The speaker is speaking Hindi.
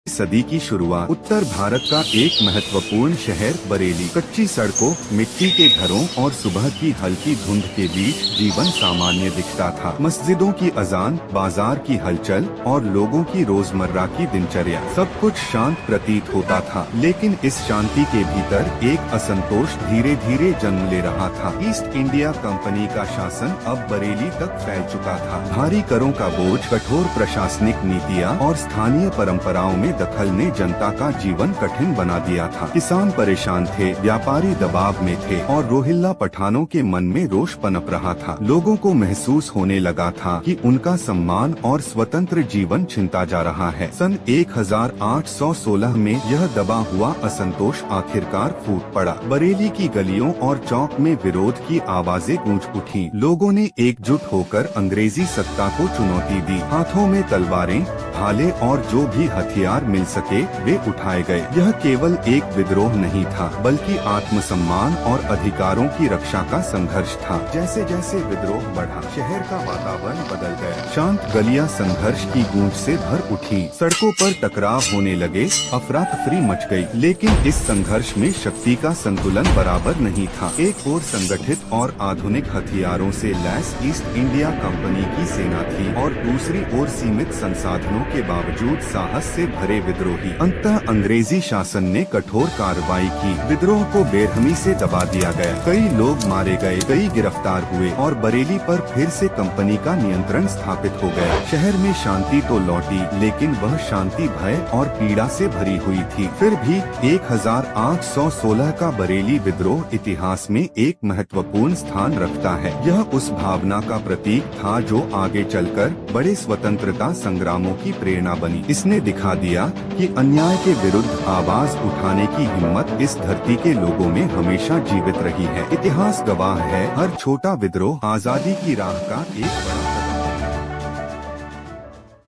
सदी की शुरुआत उत्तर भारत का एक महत्वपूर्ण शहर बरेली। कच्ची सड़कों, मिट्टी के घरों और सुबह की हल्की धुंध के बीच जीवन सामान्य दिखता था। मस्जिदों की अजान, बाजार की हलचल और लोगों की रोजमर्रा की दिनचर्या, सब कुछ शांत प्रतीत होता था। लेकिन इस शांति के भीतर एक असंतोष धीरे धीरे जन्म ले रहा था। ईस्ट इंडिया कंपनी का शासन अब बरेली तक फैल चुका था। भारी करों का बोझ, कठोर प्रशासनिक नीतियाँ और स्थानीय परंपराओं में दखल ने जनता का जीवन कठिन बना दिया था। किसान परेशान थे, व्यापारी दबाव में थे और रोहिल्ला पठानों के मन में रोष पनप रहा था। लोगों को महसूस होने लगा था कि उनका सम्मान और स्वतंत्र जीवन छिनता जा रहा है। सन 1816 में यह दबा हुआ असंतोष आखिरकार फूट पड़ा। बरेली की गलियों और चौक में विरोध की आवाजें गूंज उठी। लोगों ने एकजुट होकर अंग्रेजी सत्ता को चुनौती दी। हाथों में तलवारें, भाले और जो भी हथियार मिल सके वे उठाए गए। यह केवल एक विद्रोह नहीं था, बल्कि आत्मसम्मान और अधिकारों की रक्षा का संघर्ष था। जैसे जैसे विद्रोह बढ़ा, शहर का वातावरण बदल गया। शांत गलियां संघर्ष की गूंज से भर उठी। सड़कों पर टकराव होने लगे, अफरा तफरी मच गई। लेकिन इस संघर्ष में शक्ति का संतुलन बराबर नहीं था। एक ओर संगठित और आधुनिक हथियारों से लैस ईस्ट इंडिया कंपनी की सेना थी और दूसरी ओर सीमित संसाधनों के बावजूद साहस से भरे विद्रोही। अंततः अंग्रेजी शासन ने कठोर कार्रवाई की। विद्रोह को बेरहमी से दबा दिया गया। कई लोग मारे गए, कई गिरफ्तार हुए और बरेली पर फिर से कंपनी का नियंत्रण स्थापित हो गया। शहर में शांति तो लौटी, लेकिन वह शांति भय और पीड़ा से भरी हुई थी। फिर भी 1816 का बरेली विद्रोह इतिहास में एक महत्वपूर्ण स्थान रखता है। यह उस भावना का प्रतीक था जो आगे चलकर बड़े स्वतंत्रता संग्रामों की प्रेरणा बनी। इसने दिखा दिया कि अन्याय के विरुद्ध आवाज उठाने की हिम्मत इस धरती के लोगों में हमेशा जीवित रही है। इतिहास गवाह है, हर छोटा विद्रोह आजादी की राह का एक बड़ा